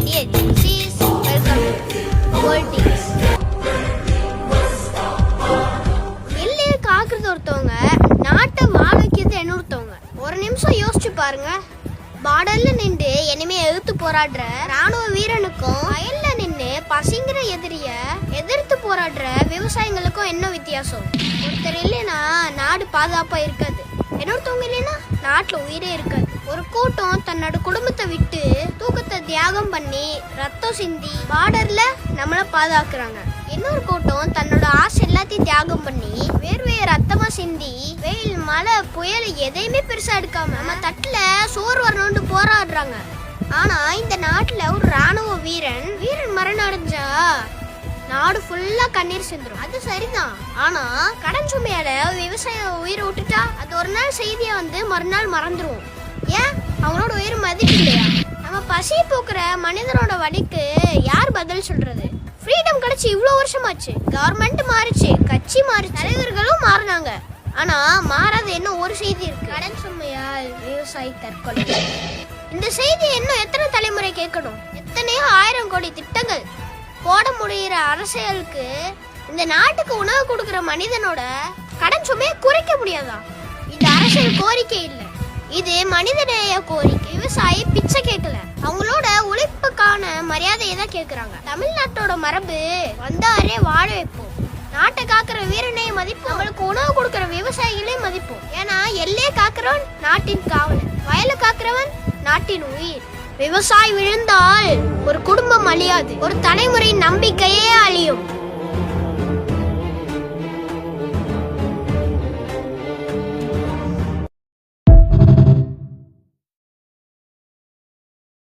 Dear GCs, welcome to Politics. எல்லையை காக்குறது ஒருத்தவங்க, நாட்டை வாழ வைக்கிறது இன்னொருத்தவங்க. ஒரு நிமிஷம் யோசிச்சு பாருங்க. பார்டர்ல நின்று இனிமே எதிர்த்து போராடுற ராணுவ வீரனுக்கும் வயல்ல நின்று பசிங்கிற எதிரிய எதிர்த்து போராடுற விவசாயிகளுக்கும் என்ன வித்தியாசம்? ஒருத்தர் இல்லைன்னா நாடு பாதுகாப்பா இருக்காது, இன்னொருத்தவங்க இல்லைன்னா நாட்டுல உயிரே இருக்காது. ஒரு கூட்டம் தன்னோட குடும்பத்தை விட்டு தூக்கத்தை தியாகம் பண்ணி ரத்தம் சிந்தி பார்டர்ல நம்மள பாதுகாக்கிறாங்க. இன்னொரு கூட்டம் தன்னோட ஆசை எல்லாத்தையும் தியாகம் பண்ணி வேர்வைய ரத்தமா சிந்தி வெயில் மழை புயல் எதையுமே பெருசா எடுக்காம நம்ம தட்டுல சோறு வரணும்னு போராடுறாங்க. ஆனா இந்த நாட்டுல ஒரு ராணுவ வீரன் மரணம் அடைஞ்சா நாடு ஃபுல்லா கண்ணீர் சிந்துரும். அது சரிதான். ஆனா கடன் சுமையால விவசாயம் உயிரை விட்டுட்டா அது ஒரு நாள் செய்தியா மறுநாள் மறந்துருவோம். ஏன் அவங்களோட உயிர் மதிப்பு இல்லையா? நம்ம பசி போக்குற மனிதனோட வழிக்கு யார் பதில் சொல்றது? ஃப்ரீடம் கிடைச்சி இவ்வளவு வருஷமாச்சு, கவர்மெண்ட் மாறிச்சு, கட்சி மாறிச்சு, தலைவர்களும் மாறினாங்க. ஆனா மாறாத என்ன ஒரு செய்தி இருக்கு, கடன் சுமையால் விவசாயி தற்கொலை. இந்த செய்தி இன்னும் எத்தனை தலைமுறை கேட்கணும்? எத்தனையோ 1000 கோடி திட்டங்கள் போட முடிகிற அரசியலுக்கு இந்த நாட்டுக்கு உணவு கொடுக்கிற மனிதனோட கடன் சுமையை குறைக்க முடியாதா? இது அரசியல் கோரிக்கை இல்லை, இது மனிதநேய கோரிக்கை. விவசாயி பிச்சை கேட்கல, அவங்களோட உழைப்புக்கான மரியாதையை தான் கேட்கறாங்க. தமிழ்நாட்டோட மரபு வந்தாரே வாழ வைப்போம், நாட்டை காக்குற வீரனை மதிப்போம், நம்மளுக்கு உணவு கொடுக்கிற விவசாயிகளே மதிப்போம். ஏன்னா எல்லையை காக்குறவன் நாட்டின் காவலன், வயலை காக்குறவன் நாட்டின் உயிர். விவசாயி விழுந்தால் ஒரு குடும்பம் அழியாது, ஒரு தலைமுறையின் நம்பிக்கையே அழியும்.